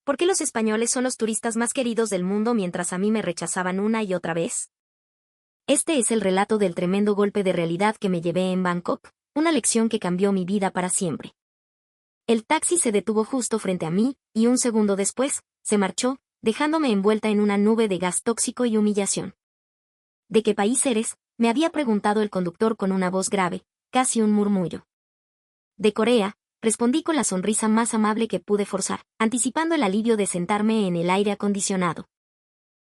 ¿Por qué los españoles son los turistas más queridos del mundo mientras a mí me rechazaban una y otra vez? Este es el relato del tremendo golpe de realidad que me llevé en Bangkok, una lección que cambió mi vida para siempre. El taxi se detuvo justo frente a mí, y un segundo después, se marchó, dejándome envuelta en una nube de gas tóxico y humillación. ¿De qué país eres?, me había preguntado el conductor con una voz grave, casi un murmullo. De Corea, respondí con la sonrisa más amable que pude forzar, anticipando el alivio de sentarme en el aire acondicionado.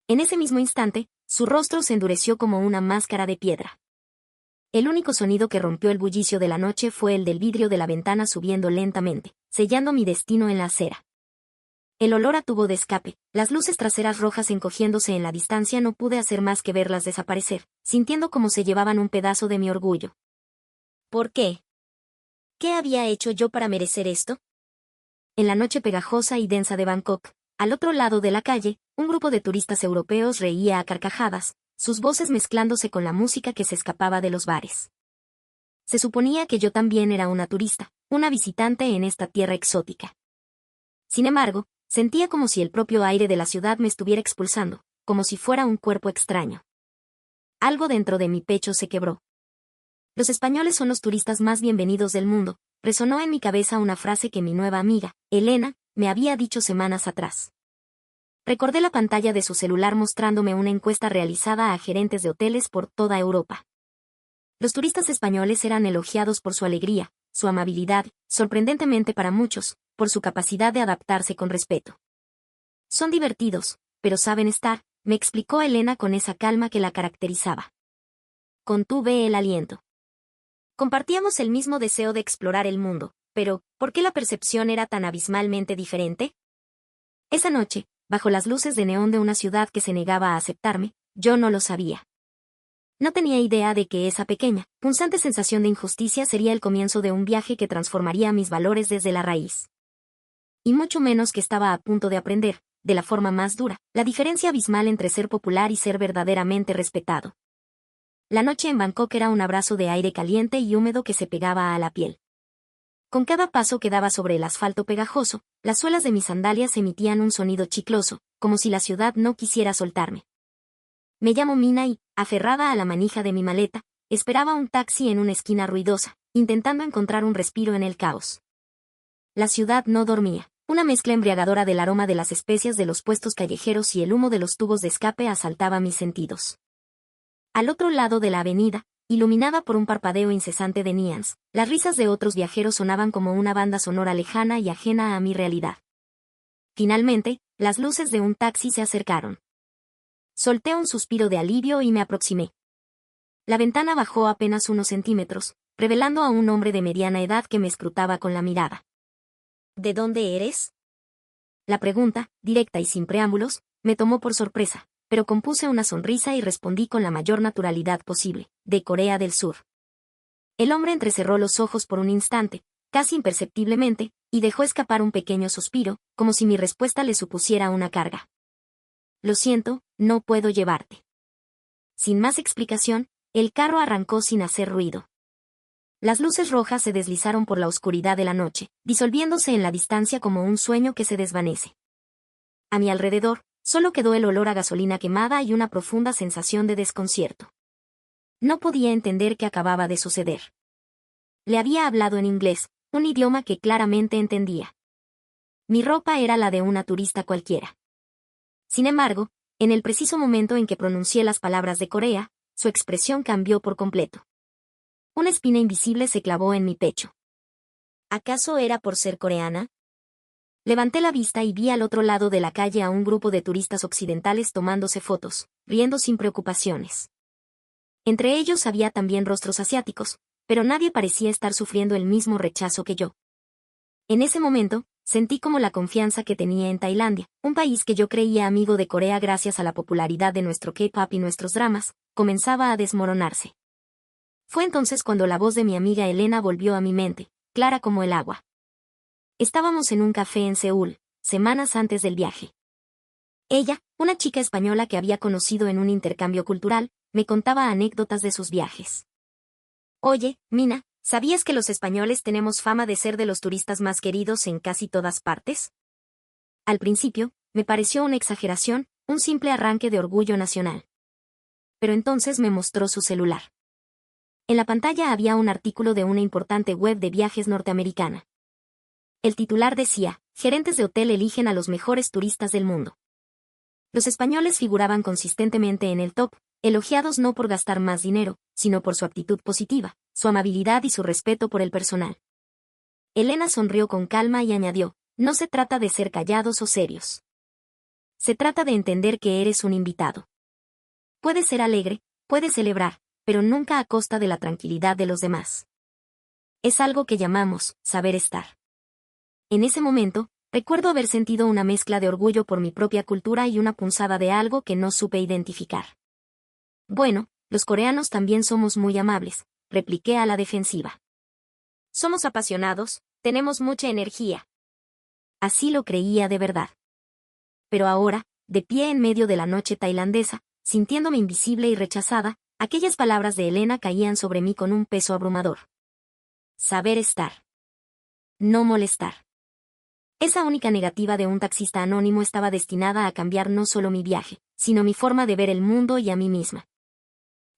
En ese mismo instante, su rostro se endureció como una máscara de piedra. El único sonido que rompió el bullicio de la noche fue el del vidrio de la ventana subiendo lentamente, sellando mi destino en la acera. El olor a tubo de escape, las luces traseras rojas encogiéndose en la distancia, no pude hacer más que verlas desaparecer, sintiendo como se llevaban un pedazo de mi orgullo. ¿Por qué? ¿Qué había hecho yo para merecer esto? En la noche pegajosa y densa de Bangkok, al otro lado de la calle, un grupo de turistas europeos reía a carcajadas, sus voces mezclándose con la música que se escapaba de los bares. Se suponía que yo también era una turista, una visitante en esta tierra exótica. Sin embargo, sentía como si el propio aire de la ciudad me estuviera expulsando, como si fuera un cuerpo extraño. Algo dentro de mi pecho se quebró. Los españoles son los turistas más bienvenidos del mundo, resonó en mi cabeza una frase que mi nueva amiga, Elena, me había dicho semanas atrás. Recordé la pantalla de su celular mostrándome una encuesta realizada a gerentes de hoteles por toda Europa. Los turistas españoles eran elogiados por su alegría, su amabilidad, sorprendentemente para muchos, por su capacidad de adaptarse con respeto. Son divertidos, pero saben estar, me explicó Elena con esa calma que la caracterizaba. Contuve el aliento. Compartíamos el mismo deseo de explorar el mundo, pero, ¿por qué la percepción era tan abismalmente diferente? Esa noche, bajo las luces de neón de una ciudad que se negaba a aceptarme, yo no lo sabía. No tenía idea de que esa pequeña, punzante sensación de injusticia sería el comienzo de un viaje que transformaría mis valores desde la raíz. Y mucho menos que estaba a punto de aprender, de la forma más dura, la diferencia abismal entre ser popular y ser verdaderamente respetado. La noche en Bangkok era un abrazo de aire caliente y húmedo que se pegaba a la piel. Con cada paso que daba sobre el asfalto pegajoso, las suelas de mis sandalias emitían un sonido chicloso, como si la ciudad no quisiera soltarme. Me llamo Mina y, aferrada a la manija de mi maleta, esperaba un taxi en una esquina ruidosa, intentando encontrar un respiro en el caos. La ciudad no dormía. Una mezcla embriagadora del aroma de las especias de los puestos callejeros y el humo de los tubos de escape asaltaba mis sentidos. Al otro lado de la avenida, iluminada por un parpadeo incesante de neons, las risas de otros viajeros sonaban como una banda sonora lejana y ajena a mi realidad. Finalmente, las luces de un taxi se acercaron. Solté un suspiro de alivio y me aproximé. La ventana bajó apenas unos centímetros, revelando a un hombre de mediana edad que me escrutaba con la mirada. ¿De dónde eres? La pregunta, directa y sin preámbulos, me tomó por sorpresa, pero compuse una sonrisa y respondí con la mayor naturalidad posible, de Corea del Sur. El hombre entrecerró los ojos por un instante, casi imperceptiblemente, y dejó escapar un pequeño suspiro, como si mi respuesta le supusiera una carga. Lo siento, no puedo llevarte. Sin más explicación, el carro arrancó sin hacer ruido. Las luces rojas se deslizaron por la oscuridad de la noche, disolviéndose en la distancia como un sueño que se desvanece. A mi alrededor, solo quedó el olor a gasolina quemada y una profunda sensación de desconcierto. No podía entender qué acababa de suceder. Le había hablado en inglés, un idioma que claramente entendía. Mi ropa era la de una turista cualquiera. Sin embargo, en el preciso momento en que pronuncié las palabras de Corea, su expresión cambió por completo. Una espina invisible se clavó en mi pecho. ¿Acaso era por ser coreana? Levanté la vista y vi al otro lado de la calle a un grupo de turistas occidentales tomándose fotos, riendo sin preocupaciones. Entre ellos había también rostros asiáticos, pero nadie parecía estar sufriendo el mismo rechazo que yo. En ese momento, sentí como la confianza que tenía en Tailandia, un país que yo creía amigo de Corea gracias a la popularidad de nuestro K-pop y nuestros dramas, comenzaba a desmoronarse. Fue entonces cuando la voz de mi amiga Elena volvió a mi mente, clara como el agua. Estábamos en un café en Seúl, semanas antes del viaje. Ella, una chica española que había conocido en un intercambio cultural, me contaba anécdotas de sus viajes. Oye, Mina, ¿sabías que los españoles tenemos fama de ser de los turistas más queridos en casi todas partes? Al principio, me pareció una exageración, un simple arranque de orgullo nacional. Pero entonces me mostró su celular. En la pantalla había un artículo de una importante web de viajes norteamericana. El titular decía: gerentes de hotel eligen a los mejores turistas del mundo. Los españoles figuraban consistentemente en el top, elogiados no por gastar más dinero, sino por su actitud positiva, su amabilidad y su respeto por el personal. Elena sonrió con calma y añadió: no se trata de ser callados o serios. Se trata de entender que eres un invitado. Puedes ser alegre, puedes celebrar, pero nunca a costa de la tranquilidad de los demás. Es algo que llamamos saber estar. En ese momento, recuerdo haber sentido una mezcla de orgullo por mi propia cultura y una punzada de algo que no supe identificar. Bueno, los coreanos también somos muy amables, repliqué a la defensiva. Somos apasionados, tenemos mucha energía. Así lo creía de verdad. Pero ahora, de pie en medio de la noche tailandesa, sintiéndome invisible y rechazada, aquellas palabras de Elena caían sobre mí con un peso abrumador. Saber estar. No molestar. Esa única negativa de un taxista anónimo estaba destinada a cambiar no solo mi viaje, sino mi forma de ver el mundo y a mí misma.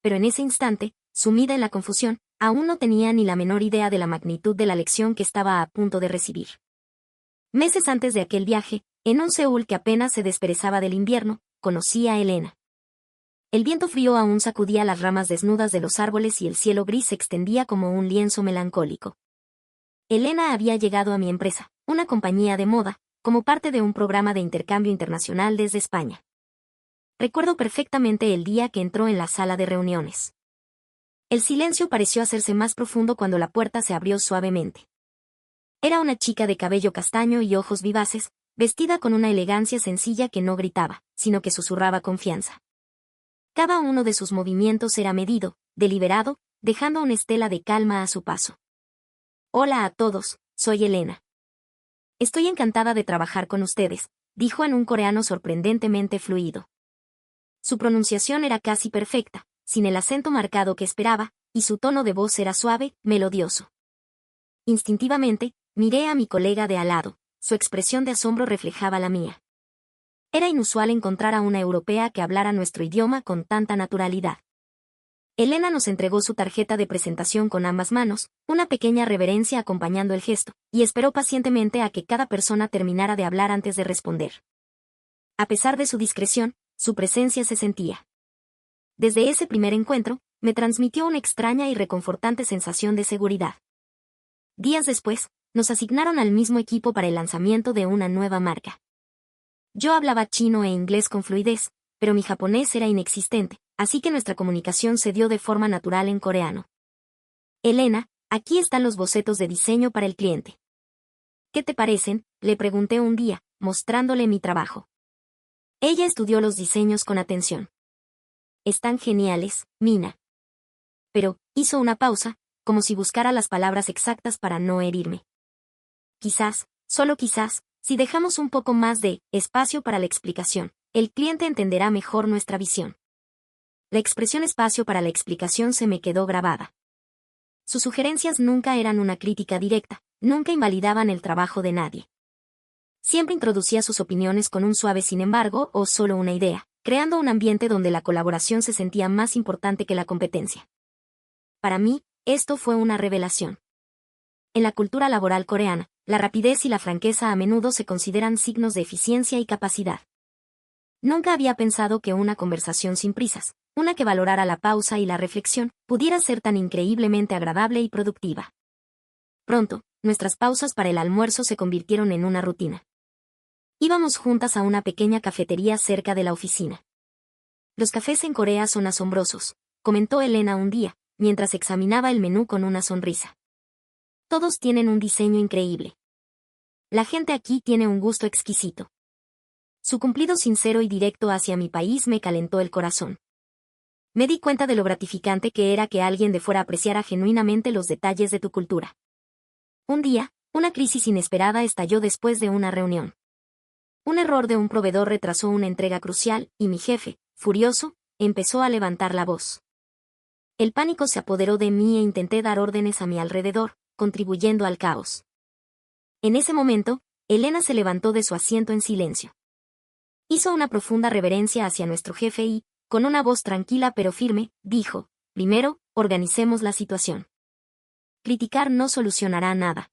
Pero en ese instante, sumida en la confusión, aún no tenía ni la menor idea de la magnitud de la lección que estaba a punto de recibir. Meses antes de aquel viaje, en un Seúl que apenas se desperezaba del invierno, conocí a Elena. El viento frío aún sacudía las ramas desnudas de los árboles y el cielo gris se extendía como un lienzo melancólico. Elena había llegado a mi empresa, una compañía de moda, como parte de un programa de intercambio internacional desde España. Recuerdo perfectamente el día que entró en la sala de reuniones. El silencio pareció hacerse más profundo cuando la puerta se abrió suavemente. Era una chica de cabello castaño y ojos vivaces, vestida con una elegancia sencilla que no gritaba, sino que susurraba confianza. Cada uno de sus movimientos era medido, deliberado, dejando una estela de calma a su paso. Hola a todos, soy Elena. Estoy encantada de trabajar con ustedes, dijo en un coreano sorprendentemente fluido. Su pronunciación era casi perfecta, sin el acento marcado que esperaba, y su tono de voz era suave, melodioso. Instintivamente, miré a mi colega de al lado, su expresión de asombro reflejaba la mía. Era inusual encontrar a una europea que hablara nuestro idioma con tanta naturalidad. Elena nos entregó su tarjeta de presentación con ambas manos, una pequeña reverencia acompañando el gesto, y esperó pacientemente a que cada persona terminara de hablar antes de responder. A pesar de su discreción, su presencia se sentía. Desde ese primer encuentro, me transmitió una extraña y reconfortante sensación de seguridad. Días después, nos asignaron al mismo equipo para el lanzamiento de una nueva marca. Yo hablaba chino e inglés con fluidez, pero mi japonés era inexistente, así que nuestra comunicación se dio de forma natural en coreano. Elena, aquí están los bocetos de diseño para el cliente. ¿Qué te parecen?, le pregunté un día, mostrándole mi trabajo. Ella estudió los diseños con atención. Están geniales, Mina. Pero, hizo una pausa, como si buscara las palabras exactas para no herirme. Quizás, solo quizás, si dejamos un poco más de espacio para la explicación, el cliente entenderá mejor nuestra visión. La expresión espacio para la explicación se me quedó grabada. Sus sugerencias nunca eran una crítica directa, nunca invalidaban el trabajo de nadie. Siempre introducía sus opiniones con un suave sin embargo o solo una idea, creando un ambiente donde la colaboración se sentía más importante que la competencia. Para mí, esto fue una revelación. En la cultura laboral coreana, la rapidez y la franqueza a menudo se consideran signos de eficiencia y capacidad. Nunca había pensado que una conversación sin prisas, una que valorara la pausa y la reflexión, pudiera ser tan increíblemente agradable y productiva. Pronto, nuestras pausas para el almuerzo se convirtieron en una rutina. Íbamos juntas a una pequeña cafetería cerca de la oficina. Los cafés en Corea son asombrosos, comentó Elena un día, mientras examinaba el menú con una sonrisa. Todos tienen un diseño increíble. La gente aquí tiene un gusto exquisito. Su cumplido sincero y directo hacia mi país me calentó el corazón. Me di cuenta de lo gratificante que era que alguien de fuera apreciara genuinamente los detalles de tu cultura. Un día, una crisis inesperada estalló después de una reunión. Un error de un proveedor retrasó una entrega crucial, y mi jefe, furioso, empezó a levantar la voz. El pánico se apoderó de mí e intenté dar órdenes a mi alrededor, contribuyendo al caos. En ese momento, Elena se levantó de su asiento en silencio. Hizo una profunda reverencia hacia nuestro jefe y, con una voz tranquila pero firme, dijo: primero, organicemos la situación. Criticar no solucionará nada.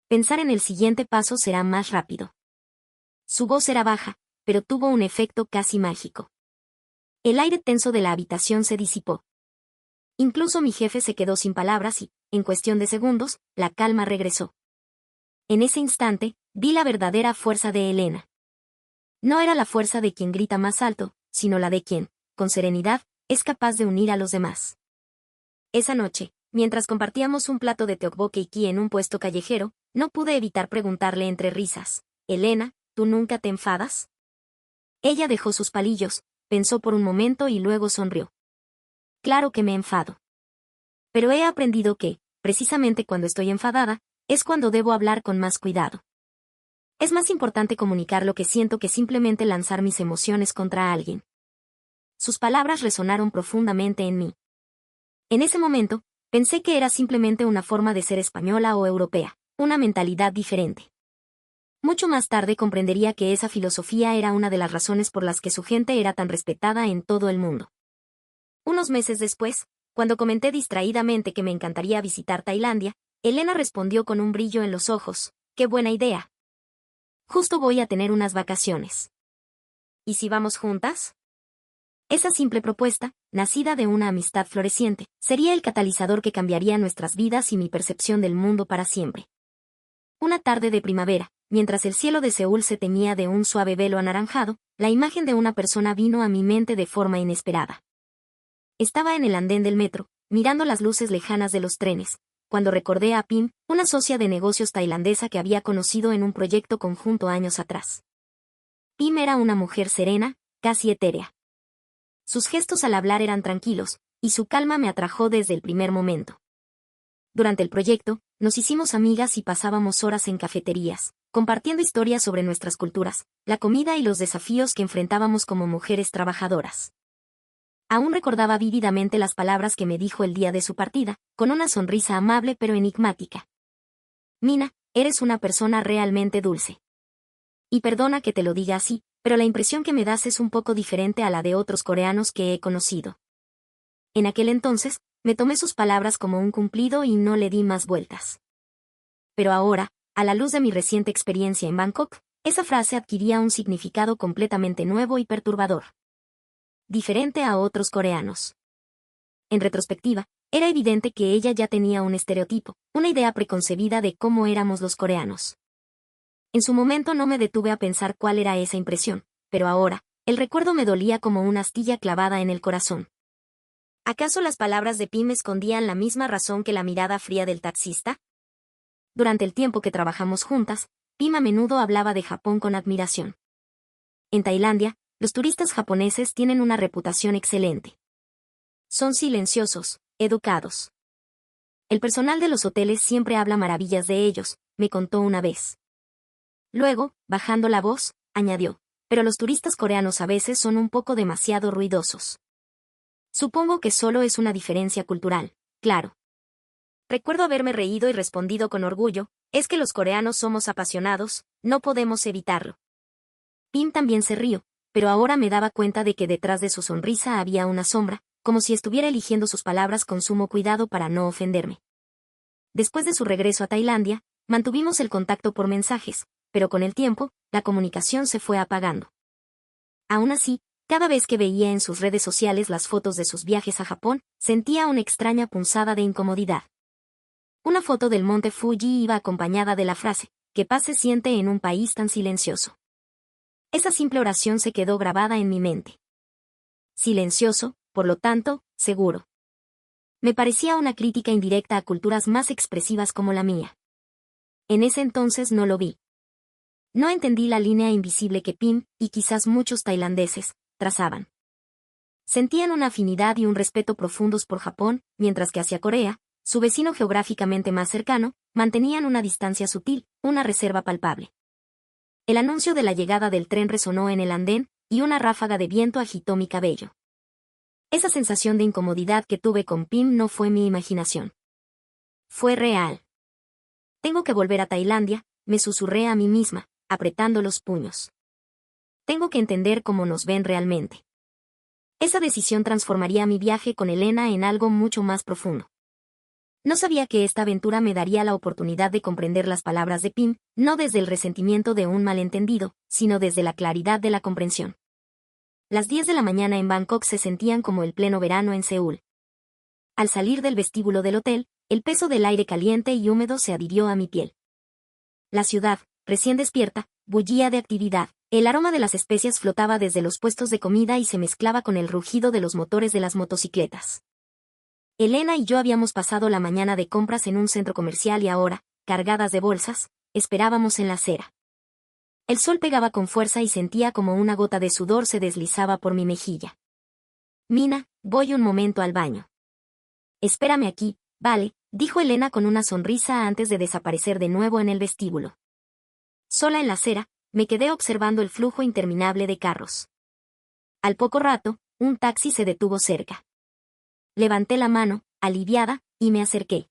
Pensar en el siguiente paso será más rápido. Su voz era baja, pero tuvo un efecto casi mágico. El aire tenso de la habitación se disipó. Incluso mi jefe se quedó sin palabras y, en cuestión de segundos, la calma regresó. En ese instante, vi la verdadera fuerza de Elena. No era la fuerza de quien grita más alto, sino la de quien, con serenidad, es capaz de unir a los demás. Esa noche, mientras compartíamos un plato de tteokbokki en un puesto callejero, no pude evitar preguntarle entre risas: Elena, ¿tú nunca te enfadas? Ella dejó sus palillos, pensó por un momento y luego sonrió. Claro que me enfado. Pero he aprendido que, precisamente cuando estoy enfadada, es cuando debo hablar con más cuidado. Es más importante comunicar lo que siento que simplemente lanzar mis emociones contra alguien. Sus palabras resonaron profundamente en mí. En ese momento, pensé que era simplemente una forma de ser española o europea, una mentalidad diferente. Mucho más tarde comprendería que esa filosofía era una de las razones por las que su gente era tan respetada en todo el mundo. Unos meses después, cuando comenté distraídamente que me encantaría visitar Tailandia, Elena respondió con un brillo en los ojos: ¡qué buena idea! Justo voy a tener unas vacaciones. ¿Y si vamos juntas? Esa simple propuesta, nacida de una amistad floreciente, sería el catalizador que cambiaría nuestras vidas y mi percepción del mundo para siempre. Una tarde de primavera, mientras el cielo de Seúl se teñía de un suave velo anaranjado, la imagen de una persona vino a mi mente de forma inesperada. Estaba en el andén del metro, mirando las luces lejanas de los trenes, cuando recordé a Pim, una socia de negocios tailandesa que había conocido en un proyecto conjunto años atrás. Pim era una mujer serena, casi etérea. Sus gestos al hablar eran tranquilos, y su calma me atrajo desde el primer momento. Durante el proyecto, nos hicimos amigas y pasábamos horas en cafeterías, compartiendo historias sobre nuestras culturas, la comida y los desafíos que enfrentábamos como mujeres trabajadoras. Aún recordaba vívidamente las palabras que me dijo el día de su partida, con una sonrisa amable pero enigmática. Mina, eres una persona realmente dulce. Y perdona que te lo diga así, pero la impresión que me das es un poco diferente a la de otros coreanos que he conocido. En aquel entonces, me tomé sus palabras como un cumplido y no le di más vueltas. Pero ahora, a la luz de mi reciente experiencia en Bangkok, esa frase adquiría un significado completamente nuevo y perturbador. Diferente a otros coreanos. En retrospectiva, era evidente que ella ya tenía un estereotipo, una idea preconcebida de cómo éramos los coreanos. En su momento no me detuve a pensar cuál era esa impresión, pero ahora, el recuerdo me dolía como una astilla clavada en el corazón. ¿Acaso las palabras de Pim escondían la misma razón que la mirada fría del taxista? Durante el tiempo que trabajamos juntas, Pim a menudo hablaba de Japón con admiración. En Tailandia, los turistas japoneses tienen una reputación excelente. Son silenciosos, educados. El personal de los hoteles siempre habla maravillas de ellos, me contó una vez. Luego, bajando la voz, añadió: pero los turistas coreanos a veces son un poco demasiado ruidosos. Supongo que solo es una diferencia cultural, claro. Recuerdo haberme reído y respondido con orgullo: es que los coreanos somos apasionados, no podemos evitarlo. Pim también se rió, pero ahora me daba cuenta de que detrás de su sonrisa había una sombra, como si estuviera eligiendo sus palabras con sumo cuidado para no ofenderme. Después de su regreso a Tailandia, mantuvimos el contacto por mensajes, pero con el tiempo, la comunicación se fue apagando. Aún así, cada vez que veía en sus redes sociales las fotos de sus viajes a Japón, sentía una extraña punzada de incomodidad. Una foto del monte Fuji iba acompañada de la frase: ¿qué paz se siente en un país tan silencioso? Esa simple oración se quedó grabada en mi mente. Silencioso, por lo tanto, seguro. Me parecía una crítica indirecta a culturas más expresivas como la mía. En ese entonces no lo vi. No entendí la línea invisible que Pim, y quizás muchos tailandeses, trazaban. Sentían una afinidad y un respeto profundos por Japón, mientras que hacia Corea, su vecino geográficamente más cercano, mantenían una distancia sutil, una reserva palpable. El anuncio de la llegada del tren resonó en el andén, y una ráfaga de viento agitó mi cabello. Esa sensación de incomodidad que tuve con Pim no fue mi imaginación. Fue real. Tengo que volver a Tailandia, me susurré a mí misma, apretando los puños. Tengo que entender cómo nos ven realmente. Esa decisión transformaría mi viaje con Elena en algo mucho más profundo. No sabía que esta aventura me daría la oportunidad de comprender las palabras de Pim, no desde el resentimiento de un malentendido, sino desde la claridad de la comprensión. Las 10 de la mañana en Bangkok se sentían como el pleno verano en Seúl. Al salir del vestíbulo del hotel, el peso del aire caliente y húmedo se adhirió a mi piel. La ciudad, recién despierta, bullía de actividad. El aroma de las especias flotaba desde los puestos de comida y se mezclaba con el rugido de los motores de las motocicletas. Elena y yo habíamos pasado la mañana de compras en un centro comercial y ahora, cargadas de bolsas, esperábamos en la acera. El sol pegaba con fuerza y sentía como una gota de sudor se deslizaba por mi mejilla. Mina, voy un momento al baño. Espérame aquí, vale, dijo Elena con una sonrisa antes de desaparecer de nuevo en el vestíbulo. Sola en la acera, me quedé observando el flujo interminable de carros. Al poco rato, un taxi se detuvo cerca. Levanté la mano, aliviada, y me acerqué.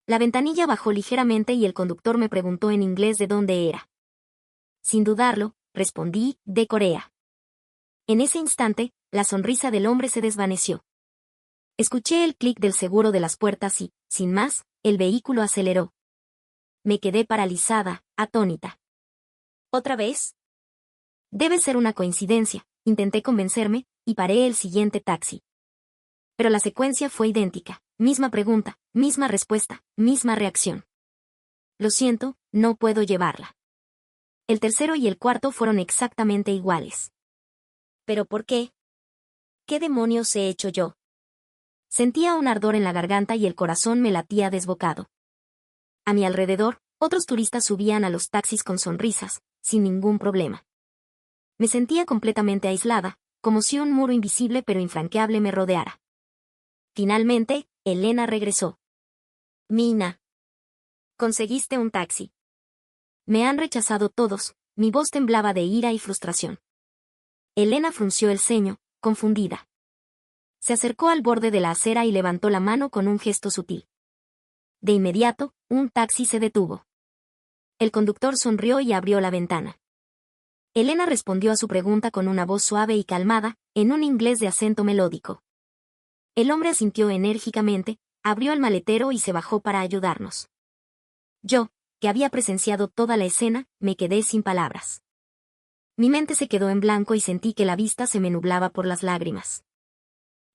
La ventanilla bajó ligeramente y el conductor me preguntó en inglés de dónde era. Sin dudarlo, respondí, de Corea. En ese instante, la sonrisa del hombre se desvaneció. Escuché el clic del seguro de las puertas y, sin más, el vehículo aceleró. Me quedé paralizada, atónita. ¿Otra vez? Debe ser una coincidencia, intenté convencerme, y paré el siguiente taxi. Pero la secuencia fue idéntica, misma pregunta, misma respuesta, misma reacción. Lo siento, no puedo llevarla. El tercero y el cuarto fueron exactamente iguales. ¿Pero por qué? ¿Qué demonios he hecho yo? Sentía un ardor en la garganta y el corazón me latía desbocado. A mi alrededor, otros turistas subían a los taxis con sonrisas, sin ningún problema. Me sentía completamente aislada, como si un muro invisible pero infranqueable me rodeara. Finalmente, Elena regresó. Mina. Conseguiste un taxi. Me han rechazado todos, mi voz temblaba de ira y frustración. Elena frunció el ceño, confundida. Se acercó al borde de la acera y levantó la mano con un gesto sutil. De inmediato, un taxi se detuvo. El conductor sonrió y abrió la ventana. Elena respondió a su pregunta con una voz suave y calmada, en un inglés de acento melódico. El hombre asintió enérgicamente, abrió el maletero y se bajó para ayudarnos. Yo, que había presenciado toda la escena, me quedé sin palabras. Mi mente se quedó en blanco y sentí que la vista se me nublaba por las lágrimas.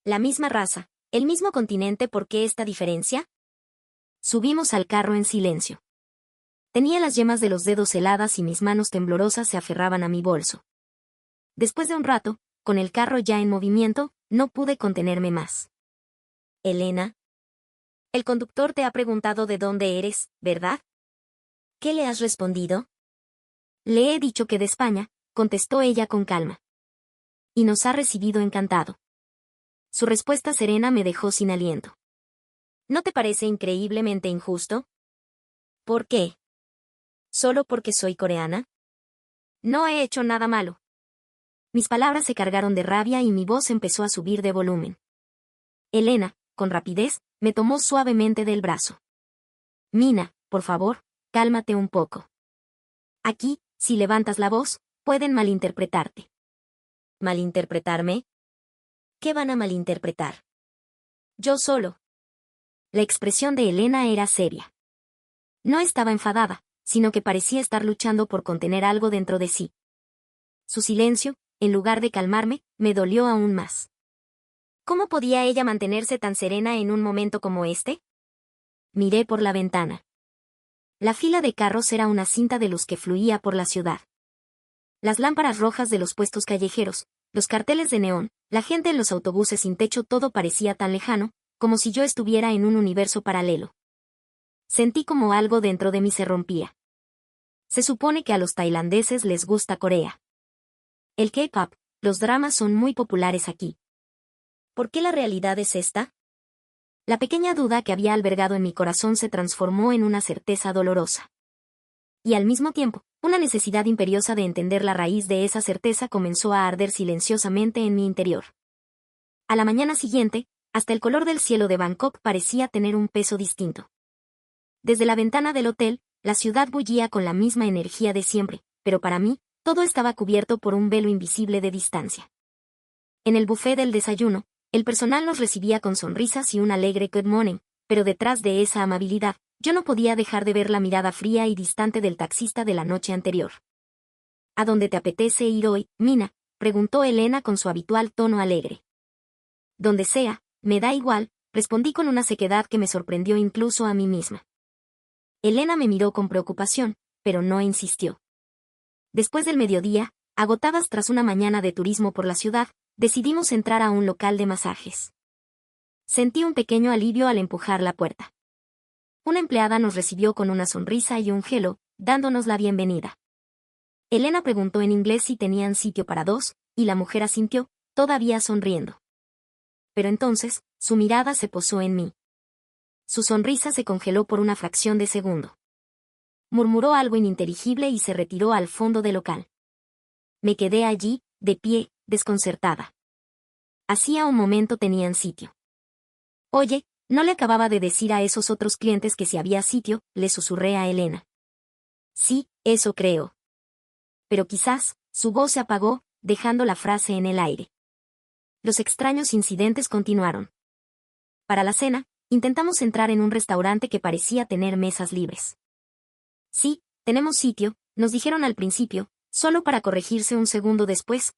La misma raza, el mismo continente, ¿por qué esta diferencia? Subimos al carro en silencio. Tenía las yemas de los dedos heladas y mis manos temblorosas se aferraban a mi bolso. Después de un rato, con el carro ya en movimiento, no pude contenerme más. Elena. El conductor te ha preguntado de dónde eres, ¿verdad? ¿Qué le has respondido? Le he dicho que de España, contestó ella con calma. Y nos ha recibido encantado. Su respuesta serena me dejó sin aliento. ¿No te parece increíblemente injusto? ¿Por qué? ¿Solo porque soy coreana? No he hecho nada malo. Mis palabras se cargaron de rabia y mi voz empezó a subir de volumen. Elena, con rapidez, me tomó suavemente del brazo. Mina, por favor, cálmate un poco. Aquí, si levantas la voz, pueden malinterpretarte. ¿Malinterpretarme? ¿Qué van a malinterpretar? Yo solo. La expresión de Elena era seria. No estaba enfadada, sino que parecía estar luchando por contener algo dentro de sí. Su silencio, en lugar de calmarme, me dolió aún más. ¿Cómo podía ella mantenerse tan serena en un momento como este? Miré por la ventana. La fila de carros era una cinta de luz que fluía por la ciudad. Las lámparas rojas de los puestos callejeros, los carteles de neón, la gente en los autobuses sin techo, todo parecía tan lejano, como si yo estuviera en un universo paralelo. Sentí como algo dentro de mí se rompía. Se supone que a los tailandeses les gusta Corea. El K-pop, los dramas son muy populares aquí. ¿Por qué la realidad es esta? La pequeña duda que había albergado en mi corazón se transformó en una certeza dolorosa. Y al mismo tiempo, una necesidad imperiosa de entender la raíz de esa certeza comenzó a arder silenciosamente en mi interior. A la mañana siguiente, hasta el color del cielo de Bangkok parecía tener un peso distinto. Desde la ventana del hotel, la ciudad bullía con la misma energía de siempre, pero para mí, todo estaba cubierto por un velo invisible de distancia. En el buffet del desayuno, el personal nos recibía con sonrisas y un alegre good morning, pero detrás de esa amabilidad, yo no podía dejar de ver la mirada fría y distante del taxista de la noche anterior. ¿A dónde te apetece ir hoy, Mina?, preguntó Elena con su habitual tono alegre. Donde sea, me da igual, respondí con una sequedad que me sorprendió incluso a mí misma. Elena me miró con preocupación, pero no insistió. Después del mediodía, agotadas tras una mañana de turismo por la ciudad, decidimos entrar a un local de masajes. Sentí un pequeño alivio al empujar la puerta. Una empleada nos recibió con una sonrisa y un hello, dándonos la bienvenida. Elena preguntó en inglés si tenían sitio para dos, y la mujer asintió, todavía sonriendo. Pero entonces, su mirada se posó en mí. Su sonrisa se congeló por una fracción de segundo. Murmuró algo ininteligible y se retiró al fondo del local. Me quedé allí, de pie, desconcertada. Hacía un momento tenían sitio. Oye, no le acababa de decir a esos otros clientes que si había sitio, le susurré a Elena. Sí, eso creo. Pero quizás, su voz se apagó, dejando la frase en el aire. Los extraños incidentes continuaron. Para la cena, intentamos entrar en un restaurante que parecía tener mesas libres. Sí, tenemos sitio, nos dijeron al principio, solo para corregirse un segundo después,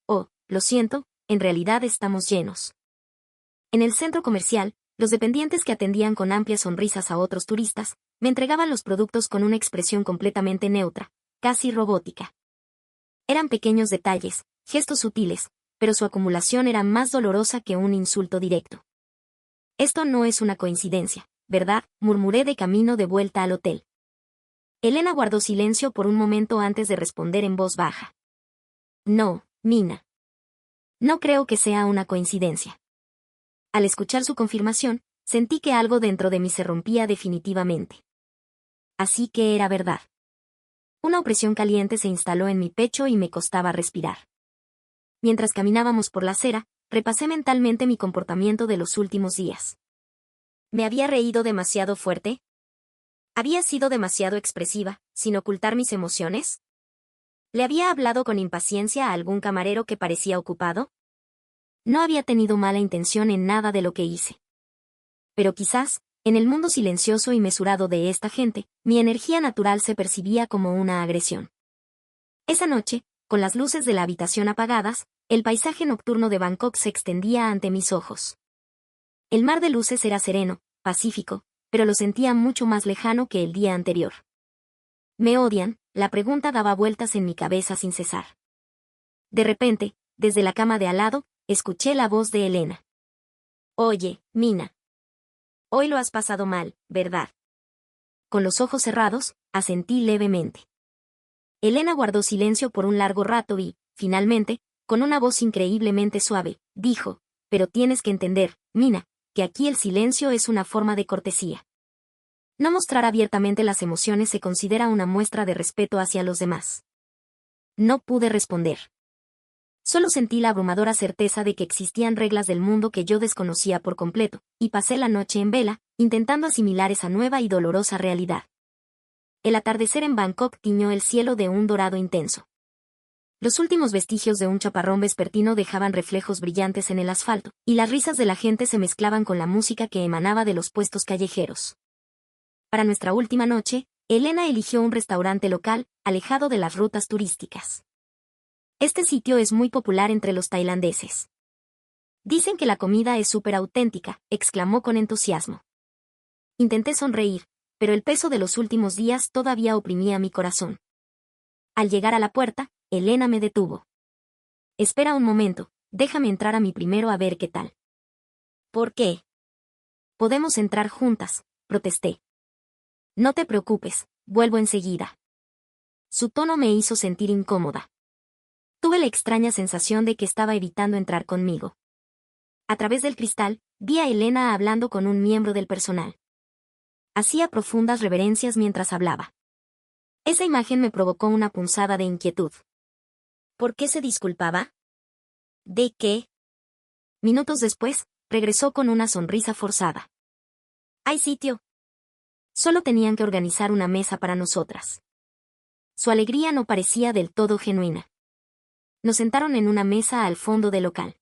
lo siento, en realidad estamos llenos. En el centro comercial, los dependientes que atendían con amplias sonrisas a otros turistas, me entregaban los productos con una expresión completamente neutra, casi robótica. Eran pequeños detalles, gestos sutiles, pero su acumulación era más dolorosa que un insulto directo. Esto no es una coincidencia, ¿verdad?, murmuré de camino de vuelta al hotel. Elena guardó silencio por un momento antes de responder en voz baja. No, Mina. No creo que sea una coincidencia. Al escuchar su confirmación, sentí que algo dentro de mí se rompía definitivamente. Así que era verdad. Una opresión caliente se instaló en mi pecho y me costaba respirar. Mientras caminábamos por la acera, repasé mentalmente mi comportamiento de los últimos días. ¿Me había reído demasiado fuerte? ¿Había sido demasiado expresiva, sin ocultar mis emociones? ¿Le había hablado con impaciencia a algún camarero que parecía ocupado? No había tenido mala intención en nada de lo que hice. Pero quizás, en el mundo silencioso y mesurado de esta gente, mi energía natural se percibía como una agresión. Esa noche, con las luces de la habitación apagadas, el paisaje nocturno de Bangkok se extendía ante mis ojos. El mar de luces era sereno, pacífico, pero lo sentía mucho más lejano que el día anterior. ¿Me odian?, la pregunta daba vueltas en mi cabeza sin cesar. De repente, desde la cama de al lado, escuché la voz de Elena. Oye, Mina. Hoy lo has pasado mal, ¿verdad? Con los ojos cerrados, asentí levemente. Elena guardó silencio por un largo rato y, finalmente, con una voz increíblemente suave, dijo, pero tienes que entender, Mina, que aquí el silencio es una forma de cortesía. No mostrar abiertamente las emociones se considera una muestra de respeto hacia los demás. No pude responder. Solo sentí la abrumadora certeza de que existían reglas del mundo que yo desconocía por completo, y pasé la noche en vela, intentando asimilar esa nueva y dolorosa realidad. El atardecer en Bangkok tiñó el cielo de un dorado intenso. Los últimos vestigios de un chaparrón vespertino dejaban reflejos brillantes en el asfalto, y las risas de la gente se mezclaban con la música que emanaba de los puestos callejeros. Para nuestra última noche, Elena eligió un restaurante local, alejado de las rutas turísticas. Este sitio es muy popular entre los tailandeses. Dicen que la comida es súper auténtica, exclamó con entusiasmo. Intenté sonreír, pero el peso de los últimos días todavía oprimía mi corazón. Al llegar a la puerta, Elena me detuvo. Espera un momento, déjame entrar a mí primero a ver qué tal. ¿Por qué? Podemos entrar juntas, protesté. No te preocupes, vuelvo enseguida. Su tono me hizo sentir incómoda. Tuve la extraña sensación de que estaba evitando entrar conmigo. A través del cristal, vi a Elena hablando con un miembro del personal. Hacía profundas reverencias mientras hablaba. Esa imagen me provocó una punzada de inquietud. ¿Por qué se disculpaba? ¿De qué? Minutos después, regresó con una sonrisa forzada. ¿Hay sitio? Solo tenían que organizar una mesa para nosotras. Su alegría no parecía del todo genuina. Nos sentaron en una mesa al fondo del local.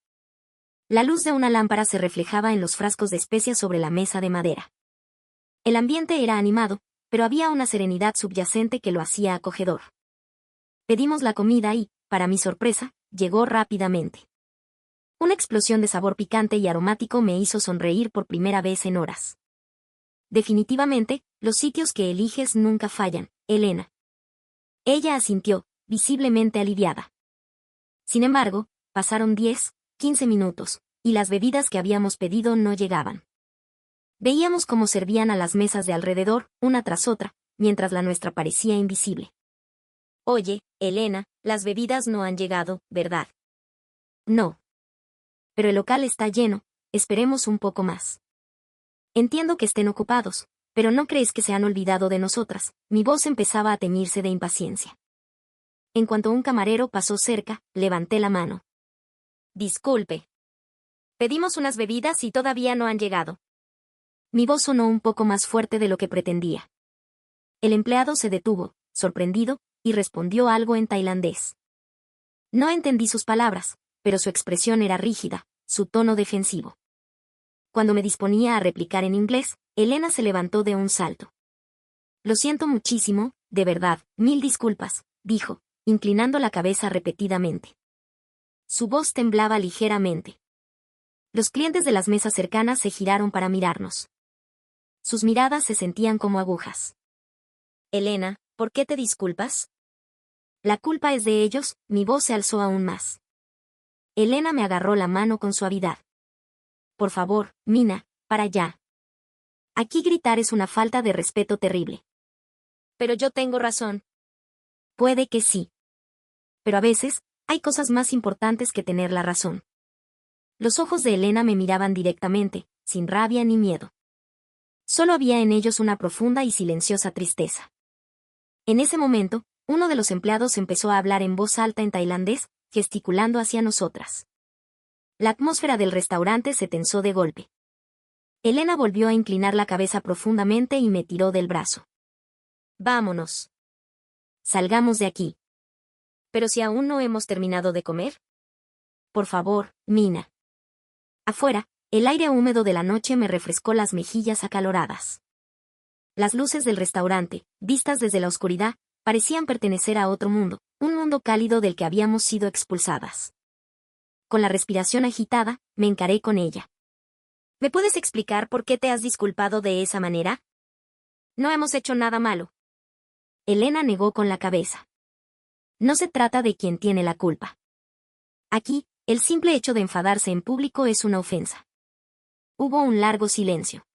La luz de una lámpara se reflejaba en los frascos de especias sobre la mesa de madera. El ambiente era animado, pero había una serenidad subyacente que lo hacía acogedor. Pedimos la comida y, para mi sorpresa, llegó rápidamente. Una explosión de sabor picante y aromático me hizo sonreír por primera vez en horas. Definitivamente, los sitios que eliges nunca fallan, Elena. Ella asintió, visiblemente aliviada. Sin embargo, pasaron 10, 15 minutos, y las bebidas que habíamos pedido no llegaban. Veíamos cómo servían a las mesas de alrededor, una tras otra, mientras la nuestra parecía invisible. Oye, Elena, las bebidas no han llegado, ¿verdad? No. Pero el local está lleno, esperemos un poco más. Entiendo que estén ocupados, pero ¿no crees que se han olvidado de nosotras? Mi voz empezaba a teñirse de impaciencia. En cuanto un camarero pasó cerca, levanté la mano. Disculpe. Pedimos unas bebidas y todavía no han llegado. Mi voz sonó un poco más fuerte de lo que pretendía. El empleado se detuvo, sorprendido, y respondió algo en tailandés. No entendí sus palabras, pero su expresión era rígida, su tono defensivo. Cuando me disponía a replicar en inglés, Elena se levantó de un salto. Lo siento muchísimo, de verdad, 1000 disculpas, dijo, inclinando la cabeza repetidamente. Su voz temblaba ligeramente. Los clientes de las mesas cercanas se giraron para mirarnos. Sus miradas se sentían como agujas. Elena, ¿por qué te disculpas? La culpa es de ellos, mi voz se alzó aún más. Elena me agarró la mano con suavidad. Por favor, Mina, para allá. Aquí gritar es una falta de respeto terrible. Pero yo tengo razón. Puede que sí. Pero a veces, hay cosas más importantes que tener la razón. Los ojos de Elena me miraban directamente, sin rabia ni miedo. Solo había en ellos una profunda y silenciosa tristeza. En ese momento, uno de los empleados empezó a hablar en voz alta en tailandés, gesticulando hacia nosotras. La atmósfera del restaurante se tensó de golpe. Elena volvió a inclinar la cabeza profundamente y me tiró del brazo. Vámonos. Salgamos de aquí. ¿Pero si aún no hemos terminado de comer? Por favor, Mina. Afuera, el aire húmedo de la noche me refrescó las mejillas acaloradas. Las luces del restaurante, vistas desde la oscuridad, parecían pertenecer a otro mundo, un mundo cálido del que habíamos sido expulsadas. Con la respiración agitada, me encaré con ella. ¿Me puedes explicar por qué te has disculpado de esa manera? No hemos hecho nada malo. Elena negó con la cabeza. No se trata de quien tiene la culpa. Aquí, el simple hecho de enfadarse en público es una ofensa. Hubo un largo silencio.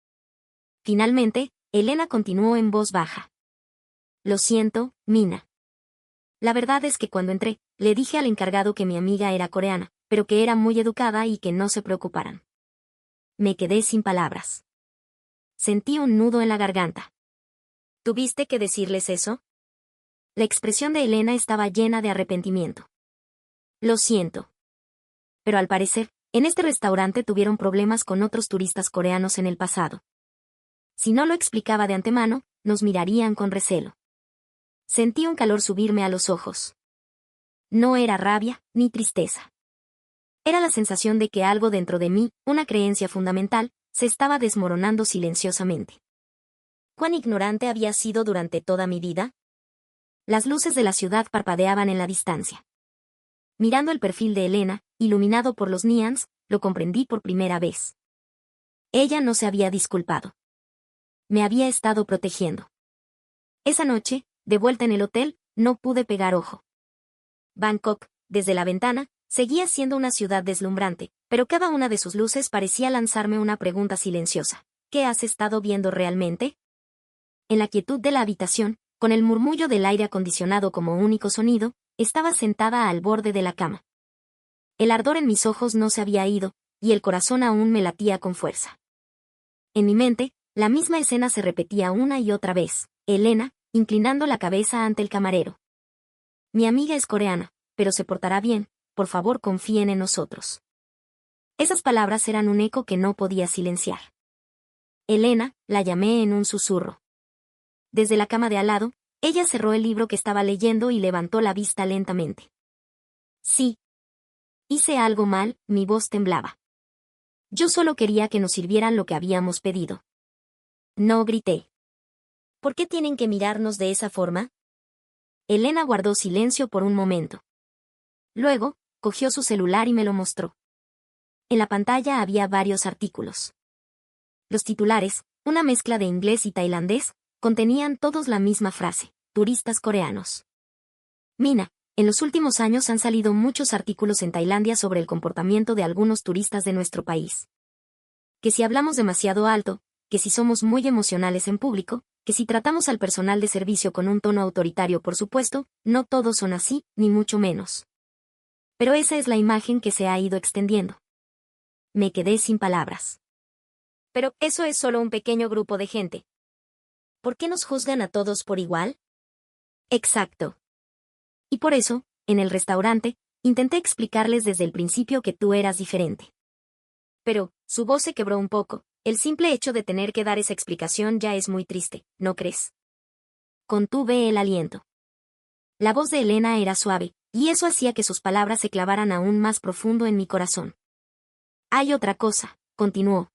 Finalmente, Elena continuó en voz baja. Lo siento, Mina. La verdad es que cuando entré, le dije al encargado que mi amiga era coreana, pero que era muy educada y que no se preocuparan. Me quedé sin palabras. Sentí un nudo en la garganta. ¿Tuviste que decirles eso? La expresión de Elena estaba llena de arrepentimiento. Lo siento. Pero al parecer, en este restaurante tuvieron problemas con otros turistas coreanos en el pasado. Si no lo explicaba de antemano, nos mirarían con recelo. Sentí un calor subirme a los ojos. No era rabia, ni tristeza. Era la sensación de que algo dentro de mí, una creencia fundamental, se estaba desmoronando silenciosamente. ¿Cuán ignorante había sido durante toda mi vida? Las luces de la ciudad parpadeaban en la distancia. Mirando el perfil de Elena, iluminado por los neons, lo comprendí por primera vez. Ella no se había disculpado. Me había estado protegiendo. Esa noche, de vuelta en el hotel, no pude pegar ojo. Bangkok, desde la ventana, seguía siendo una ciudad deslumbrante, pero cada una de sus luces parecía lanzarme una pregunta silenciosa. ¿Qué has estado viendo realmente? En la quietud de la habitación, con el murmullo del aire acondicionado como único sonido, estaba sentada al borde de la cama. El ardor en mis ojos no se había ido, y el corazón aún me latía con fuerza. En mi mente, la misma escena se repetía una y otra vez, Elena, inclinando la cabeza ante el camarero. Mi amiga es coreana, pero se portará bien, por favor confíen en nosotros. Esas palabras eran un eco que no podía silenciar. Elena, la llamé en un susurro. desde la cama de al lado, ella cerró el libro que estaba leyendo y levantó la vista lentamente. Sí. Hice algo mal, mi voz temblaba. Yo solo quería que nos sirvieran lo que habíamos pedido. No grité. ¿Por qué tienen que mirarnos de esa forma? Elena guardó silencio por un momento. Luego, cogió su celular y me lo mostró. En la pantalla había varios artículos. Los titulares, una mezcla de inglés y tailandés, contenían todos la misma frase: turistas coreanos. Mina, en los últimos años han salido muchos artículos en Tailandia sobre el comportamiento de algunos turistas de nuestro país. Que si hablamos demasiado alto, que si somos muy emocionales en público, que si tratamos al personal de servicio con un tono autoritario, por supuesto, no todos son así, ni mucho menos. Pero esa es la imagen que se ha ido extendiendo. Me quedé sin palabras. Pero eso es solo un pequeño grupo de gente. ¿Por qué nos juzgan a todos por igual? Exacto. Y por eso, en el restaurante, intenté explicarles desde el principio que tú eras diferente. Pero, su voz se quebró un poco. El simple hecho de tener que dar esa explicación ya es muy triste, ¿no crees? Contuve el aliento. La voz de Elena era suave, y eso hacía que sus palabras se clavaran aún más profundo en mi corazón. Hay otra cosa, continuó.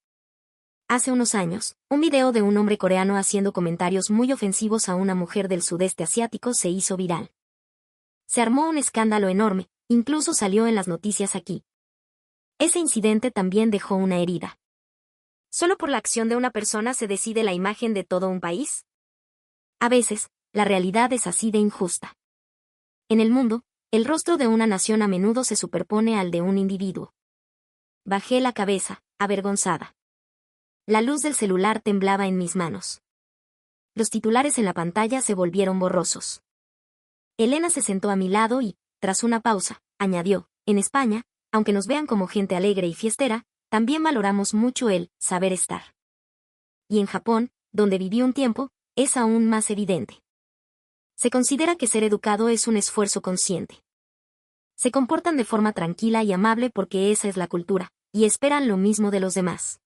Hace unos años, un video de un hombre coreano haciendo comentarios muy ofensivos a una mujer del sudeste asiático se hizo viral. Se armó un escándalo enorme, incluso salió en las noticias aquí. Ese incidente también dejó una herida. ¿Solo por la acción de una persona se decide la imagen de todo un país? A veces, la realidad es así de injusta. En el mundo, el rostro de una nación a menudo se superpone al de un individuo. Bajé la cabeza, avergonzada. La luz del celular temblaba en mis manos. Los titulares en la pantalla se volvieron borrosos. Elena se sentó a mi lado y, tras una pausa, añadió: en España, aunque nos vean como gente alegre y fiestera, también valoramos mucho el saber estar. Y en Japón, donde viví un tiempo, es aún más evidente. Se considera que ser educado es un esfuerzo consciente. Se comportan de forma tranquila y amable porque esa es la cultura, y esperan lo mismo de los demás.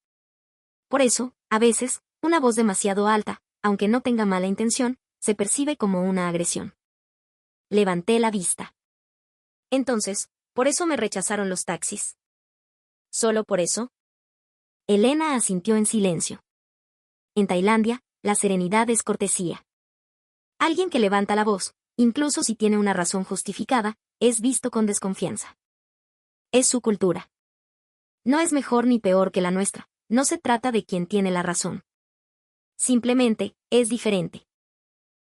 Por eso, a veces, una voz demasiado alta, aunque no tenga mala intención, se percibe como una agresión. Levanté la vista. Entonces, ¿por eso me rechazaron los taxis? ¿Solo por eso? Elena asintió en silencio. En Tailandia, la serenidad es cortesía. Alguien que levanta la voz, incluso si tiene una razón justificada, es visto con desconfianza. Es su cultura. No es mejor ni peor que la nuestra, no se trata de quién tiene la razón. Simplemente, es diferente.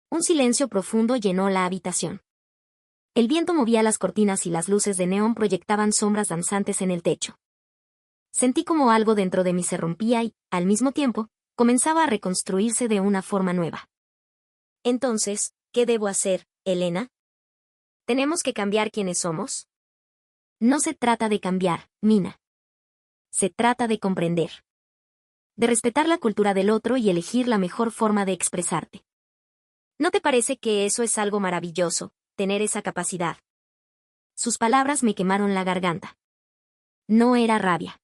Un silencio profundo llenó la habitación. El viento movía las cortinas y las luces de neón proyectaban sombras danzantes en el techo. Sentí como algo dentro de mí se rompía y, al mismo tiempo, comenzaba a reconstruirse de una forma nueva. Entonces, ¿qué debo hacer, Elena? ¿Tenemos que cambiar quiénes somos? No se trata de cambiar, Mina. Se trata de comprender. De respetar la cultura del otro y elegir la mejor forma de expresarte. ¿No te parece que eso es algo maravilloso, tener esa capacidad? Sus palabras me quemaron la garganta. No era rabia.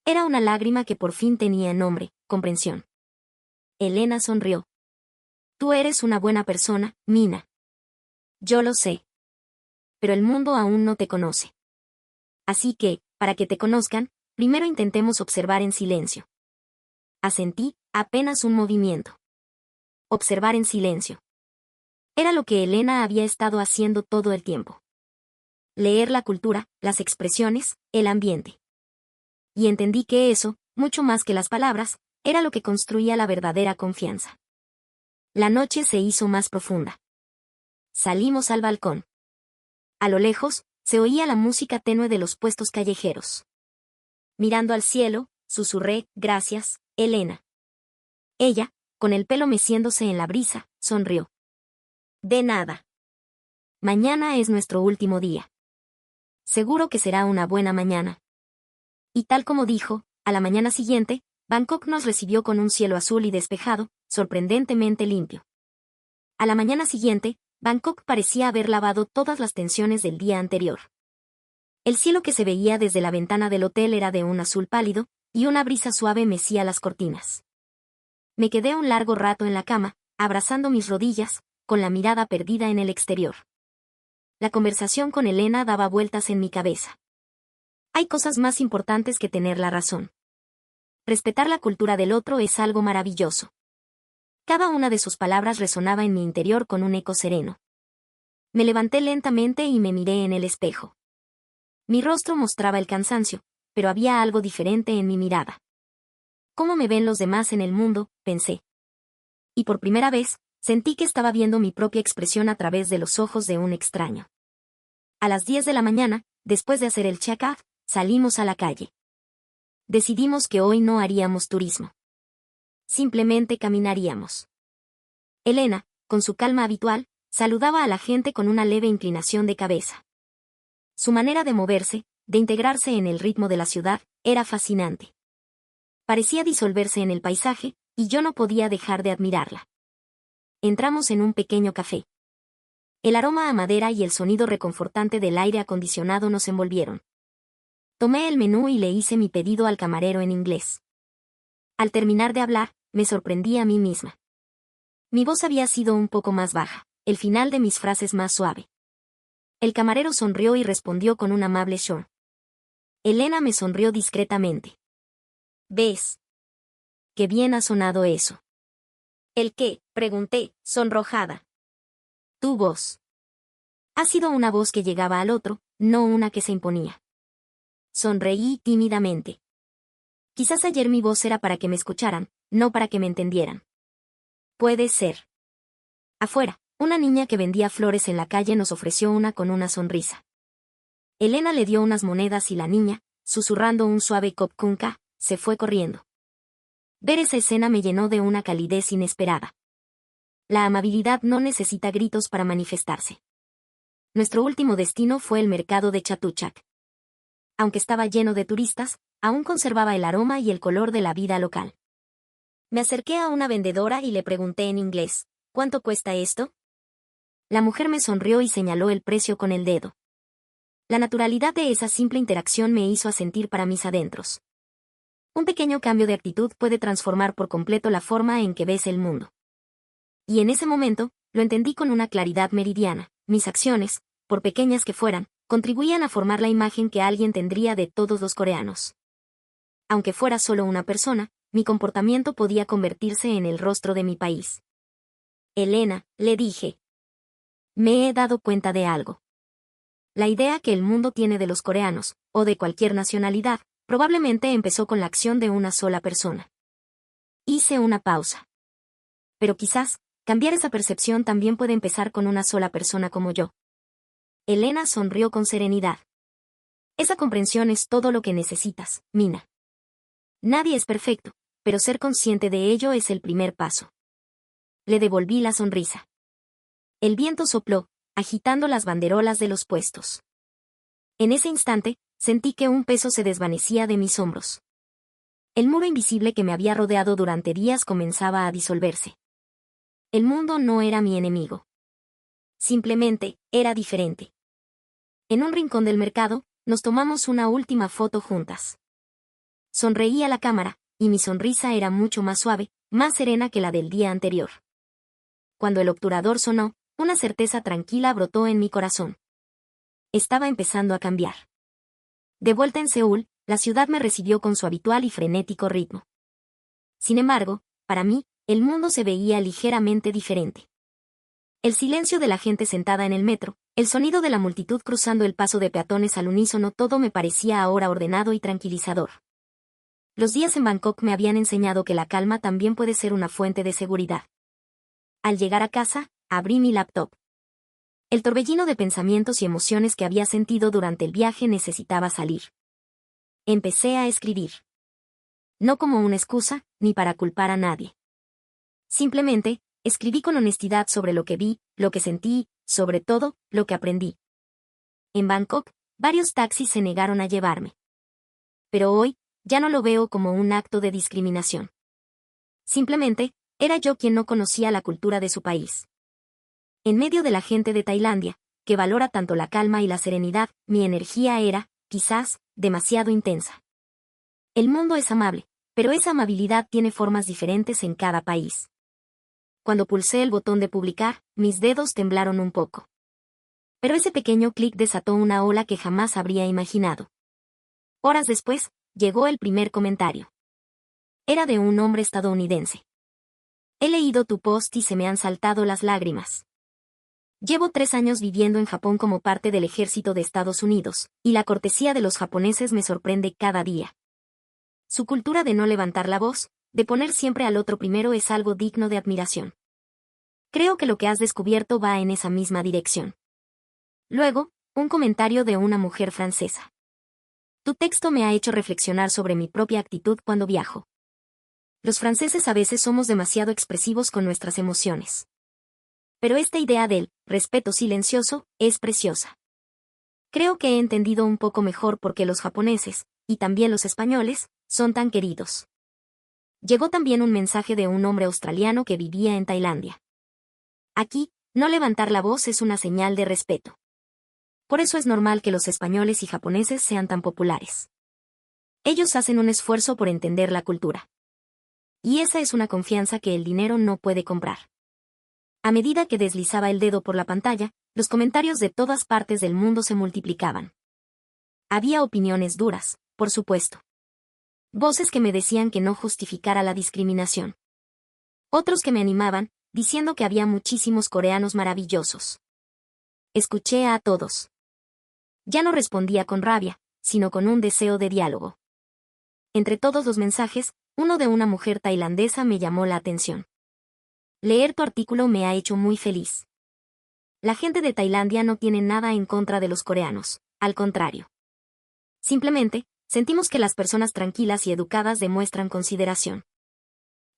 Era una lágrima que por fin tenía nombre: comprensión. Elena sonrió. Tú eres una buena persona, Mina. Yo lo sé. Pero el mundo aún no te conoce. Así que, para que te conozcan, primero intentemos observar en silencio. Asentí, apenas un movimiento. Observar en silencio. Era lo que Elena había estado haciendo todo el tiempo. Leer la cultura, las expresiones, el ambiente. Y entendí que eso, mucho más que las palabras, era lo que construía la verdadera confianza. La noche se hizo más profunda. Salimos al balcón. A lo lejos, se oía la música tenue de los puestos callejeros. Mirando al cielo, susurré: gracias, Elena. Ella, con el pelo meciéndose en la brisa, sonrió. De nada. Mañana es nuestro último día. Seguro que será una buena mañana. Y tal como dijo, a la mañana siguiente, Bangkok nos recibió con un cielo azul y despejado, sorprendentemente limpio. A la mañana siguiente, Bangkok parecía haber lavado todas las tensiones del día anterior. El cielo que se veía desde la ventana del hotel era de un azul pálido, y una brisa suave mecía las cortinas. Me quedé un largo rato en la cama, abrazando mis rodillas, con la mirada perdida en el exterior. La conversación con Elena daba vueltas en mi cabeza. Hay cosas más importantes que tener la razón. Respetar la cultura del otro es algo maravilloso. Cada una de sus palabras resonaba en mi interior con un eco sereno. Me levanté lentamente y me miré en el espejo. Mi rostro mostraba el cansancio, pero había algo diferente en mi mirada. ¿Cómo me ven los demás en el mundo?, pensé. Y por primera vez, sentí que estaba viendo mi propia expresión a través de los ojos de un extraño. A las 10 de la mañana, después de hacer el check-up, salimos a la calle. Decidimos que hoy no haríamos turismo. Simplemente caminaríamos. Elena, con su calma habitual, saludaba a la gente con una leve inclinación de cabeza. Su manera de moverse, de integrarse en el ritmo de la ciudad, era fascinante. Parecía disolverse en el paisaje, y yo no podía dejar de admirarla. Entramos en un pequeño café. El aroma a madera y el sonido reconfortante del aire acondicionado nos envolvieron. Tomé el menú y le hice mi pedido al camarero en inglés. Al terminar de hablar, me sorprendí a mí misma. Mi voz había sido un poco más baja, el final de mis frases más suave. El camarero sonrió y respondió con un amable sure. Elena me sonrió discretamente. ¿Ves? Qué bien ha sonado eso. ¿El qué?, pregunté, sonrojada. Tu voz. Ha sido una voz que llegaba al otro, no una que se imponía. Sonreí tímidamente. Quizás ayer mi voz era para que me escucharan, no para que me entendieran. Puede ser. Afuera, una niña que vendía flores en la calle nos ofreció una con una sonrisa. Elena le dio unas monedas y la niña, susurrando un suave kopkunka, se fue corriendo. Ver esa escena me llenó de una calidez inesperada. La amabilidad no necesita gritos para manifestarse. Nuestro último destino fue el mercado de Chatuchak. Aunque estaba lleno de turistas, aún conservaba el aroma y el color de la vida local. Me acerqué a una vendedora y le pregunté en inglés, ¿cuánto cuesta esto? La mujer me sonrió y señaló el precio con el dedo. La naturalidad de esa simple interacción me hizo asentir para mis adentros. Un pequeño cambio de actitud puede transformar por completo la forma en que ves el mundo. Y en ese momento, lo entendí con una claridad meridiana. Mis acciones, por pequeñas que fueran, contribuían a formar la imagen que alguien tendría de todos los coreanos. Aunque fuera solo una persona, mi comportamiento podía convertirse en el rostro de mi país. Elena, le dije. Me he dado cuenta de algo. La idea que el mundo tiene de los coreanos, o de cualquier nacionalidad, probablemente empezó con la acción de una sola persona. Hice una pausa. Pero quizás, cambiar esa percepción también puede empezar con una sola persona como yo. Elena sonrió con serenidad. Esa comprensión es todo lo que necesitas, Mina. Nadie es perfecto, pero ser consciente de ello es el primer paso. Le devolví la sonrisa. El viento sopló, agitando las banderolas de los puestos. En ese instante, sentí que un peso se desvanecía de mis hombros. El muro invisible que me había rodeado durante días comenzaba a disolverse. El mundo no era mi enemigo. Simplemente, era diferente. En un rincón del mercado, nos tomamos una última foto juntas. Sonreí a la cámara, y mi sonrisa era mucho más suave, más serena que la del día anterior. Cuando el obturador sonó, una certeza tranquila brotó en mi corazón. Estaba empezando a cambiar. De vuelta en Seúl, la ciudad me recibió con su habitual y frenético ritmo. Sin embargo, para mí, el mundo se veía ligeramente diferente. El silencio de la gente sentada en el metro, el sonido de la multitud cruzando el paso de peatones al unísono, todo me parecía ahora ordenado y tranquilizador. Los días en Bangkok me habían enseñado que la calma también puede ser una fuente de seguridad. Al llegar a casa, abrí mi laptop. El torbellino de pensamientos y emociones que había sentido durante el viaje necesitaba salir. Empecé a escribir. No como una excusa, ni para culpar a nadie. Simplemente, escribí con honestidad sobre lo que vi, lo que sentí, sobre todo, lo que aprendí. En Bangkok, varios taxis se negaron a llevarme. Pero hoy, ya no lo veo como un acto de discriminación. Simplemente, era yo quien no conocía la cultura de su país. En medio de la gente de Tailandia, que valora tanto la calma y la serenidad, mi energía era, quizás, demasiado intensa. El mundo es amable, pero esa amabilidad tiene formas diferentes en cada país. cuando pulsé el botón de publicar, mis dedos temblaron un poco. Pero ese pequeño clic desató una ola que jamás habría imaginado. Horas después, llegó el primer comentario. Era de un hombre estadounidense. He leído tu post y se me han saltado las lágrimas. Llevo 3 años viviendo en Japón como parte del ejército de Estados Unidos, y la cortesía de los japoneses me sorprende cada día. Su cultura de no levantar la voz, de poner siempre al otro primero es algo digno de admiración. Creo que lo que has descubierto va en esa misma dirección. Luego, un comentario de una mujer francesa. Tu texto me ha hecho reflexionar sobre mi propia actitud cuando viajo. Los franceses a veces somos demasiado expresivos con nuestras emociones. Pero esta idea del respeto silencioso es preciosa. Creo que he entendido un poco mejor por qué los japoneses, y también los españoles, son tan queridos. Llegó también un mensaje de un hombre australiano que vivía en Tailandia. Aquí, no levantar la voz es una señal de respeto. Por eso es normal que los españoles y japoneses sean tan populares. Ellos hacen un esfuerzo por entender la cultura. Y esa es una confianza que el dinero no puede comprar. A medida que deslizaba el dedo por la pantalla, los comentarios de todas partes del mundo se multiplicaban. Había opiniones duras, por supuesto. Voces que me decían que no justificara la discriminación. Otros que me animaban, diciendo que había muchísimos coreanos maravillosos. Escuché a todos. Ya no respondía con rabia, sino con un deseo de diálogo. Entre todos los mensajes, uno de una mujer tailandesa me llamó la atención. Leer tu artículo me ha hecho muy feliz. La gente de Tailandia no tiene nada en contra de los coreanos, al contrario. Simplemente, sentimos que las personas tranquilas y educadas demuestran consideración.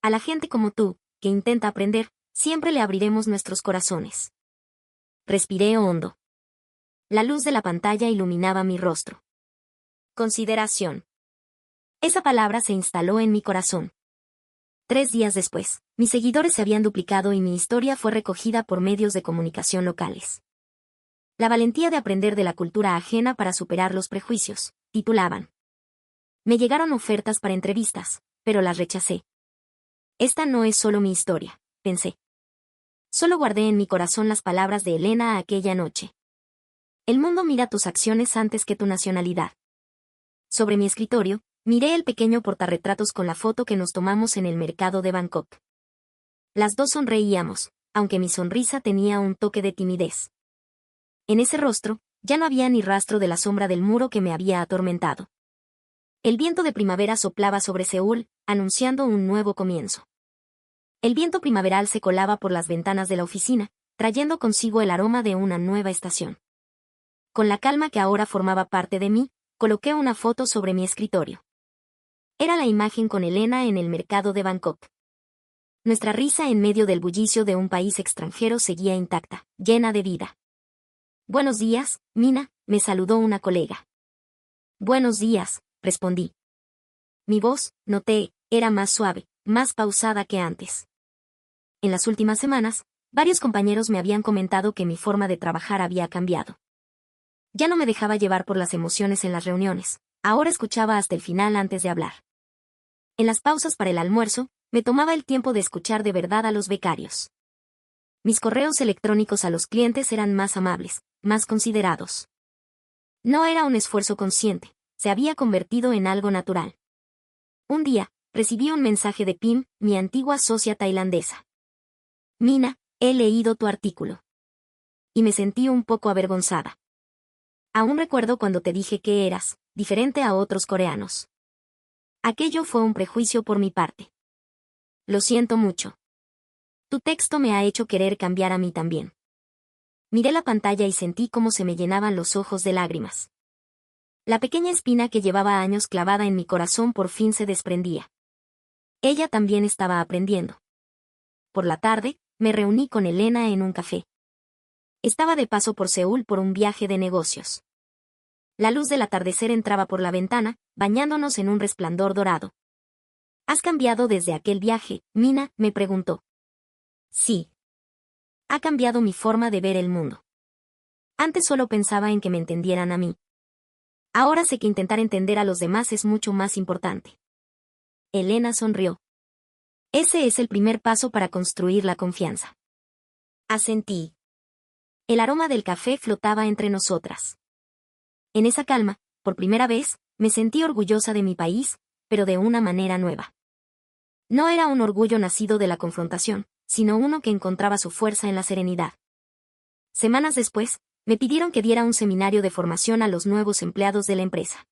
A la gente como tú, que intenta aprender, siempre le abriremos nuestros corazones. Respiré hondo. La luz de la pantalla iluminaba mi rostro. Consideración. Esa palabra se instaló en mi corazón. 3 días después, mis seguidores se habían duplicado y mi historia fue recogida por medios de comunicación locales. La valentía de aprender de la cultura ajena para superar los prejuicios, titulaban. Me llegaron ofertas para entrevistas, pero las rechacé. Esta no es solo mi historia, pensé. Solo guardé en mi corazón las palabras de Elena aquella noche. El mundo mira tus acciones antes que tu nacionalidad. Sobre mi escritorio, miré el pequeño portarretratos con la foto que nos tomamos en el mercado de Bangkok. Las dos sonreíamos, aunque mi sonrisa tenía un toque de timidez. En ese rostro, ya no había ni rastro de la sombra del muro que me había atormentado. El viento de primavera soplaba sobre Seúl, anunciando un nuevo comienzo. El viento primaveral se colaba por las ventanas de la oficina, trayendo consigo el aroma de una nueva estación. Con la calma que ahora formaba parte de mí, coloqué una foto sobre mi escritorio. Era la imagen con Elena en el mercado de Bangkok. Nuestra risa en medio del bullicio de un país extranjero seguía intacta, llena de vida. Buenos días, Mina, me saludó una colega. Buenos días, respondí. Mi voz, noté, era más suave, más pausada que antes. En las últimas semanas, varios compañeros me habían comentado que mi forma de trabajar había cambiado. Ya no me dejaba llevar por las emociones en las reuniones, ahora escuchaba hasta el final antes de hablar. En las pausas para el almuerzo, me tomaba el tiempo de escuchar de verdad a los becarios. Mis correos electrónicos a los clientes eran más amables, más considerados. No era un esfuerzo consciente, se había convertido en algo natural. Un día, recibí un mensaje de Pim, mi antigua socia tailandesa. Mina, he leído tu artículo. Y me sentí un poco avergonzada. Aún recuerdo cuando te dije que eras diferente a otros coreanos. Aquello fue un prejuicio por mi parte. Lo siento mucho. Tu texto me ha hecho querer cambiar a mí también. Miré la pantalla y sentí cómo se me llenaban los ojos de lágrimas. La pequeña espina que llevaba años clavada en mi corazón por fin se desprendía. Ella también estaba aprendiendo. Por la tarde, me reuní con Elena en un café. Estaba de paso por Seúl por un viaje de negocios. La luz del atardecer entraba por la ventana, bañándonos en un resplandor dorado. ¿Has cambiado desde aquel viaje, Mina?, me preguntó. Sí. Ha cambiado mi forma de ver el mundo. Antes solo pensaba en que me entendieran a mí. Ahora sé que intentar entender a los demás es mucho más importante. Elena sonrió. Ese es el primer paso para construir la confianza. Asentí. El aroma del café flotaba entre nosotras. En esa calma, por primera vez, me sentí orgullosa de mi país, pero de una manera nueva. No era un orgullo nacido de la confrontación, sino uno que encontraba su fuerza en la serenidad. Semanas después, me pidieron que diera un seminario de formación a los nuevos empleados de la empresa.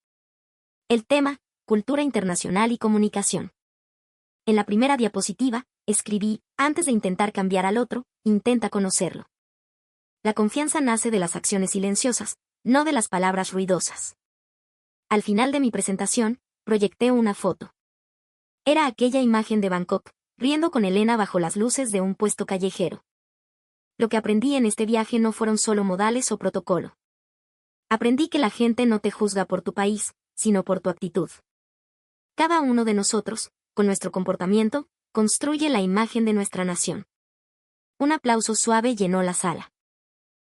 El tema, cultura internacional y comunicación. En la primera diapositiva, escribí, antes de intentar cambiar al otro, intenta conocerlo. La confianza nace de las acciones silenciosas, no de las palabras ruidosas. Al final de mi presentación, proyecté una foto. Era aquella imagen de Bangkok, riendo con Elena bajo las luces de un puesto callejero. Lo que aprendí en este viaje no fueron solo modales o protocolo. Aprendí que la gente no te juzga por tu país, sino por tu actitud. Cada uno de nosotros, con nuestro comportamiento, construye la imagen de nuestra nación. Un aplauso suave llenó la sala.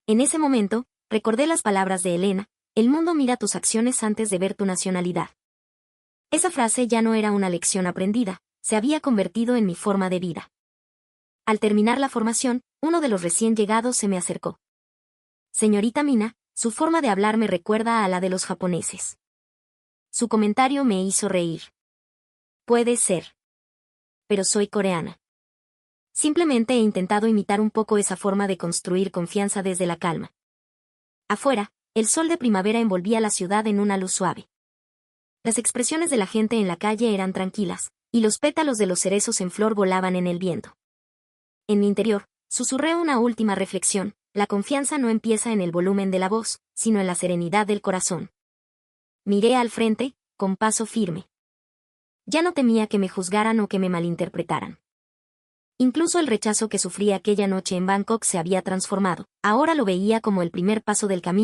En ese momento, recordé las palabras de Elena, el mundo mira tus acciones antes de ver tu nacionalidad. Esa frase ya no era una lección aprendida, se había convertido en mi forma de vida. Al terminar la formación, uno de los recién llegados se me acercó. Señorita Mina, su forma de hablar me recuerda a la de los japoneses. Su comentario me hizo reír. Puede ser. Pero soy coreana. Simplemente he intentado imitar un poco esa forma de construir confianza desde la calma. Afuera, el sol de primavera envolvía la ciudad en una luz suave. Las expresiones de la gente en la calle eran tranquilas, y los pétalos de los cerezos en flor volaban en el viento. En mi interior, susurré una última reflexión, la confianza no empieza en el volumen de la voz, sino en la serenidad del corazón. Miré al frente, con paso firme. Ya no temía que me juzgaran o que me malinterpretaran. Incluso el rechazo que sufrí aquella noche en Bangkok se había transformado, ahora lo veía como el primer paso del camino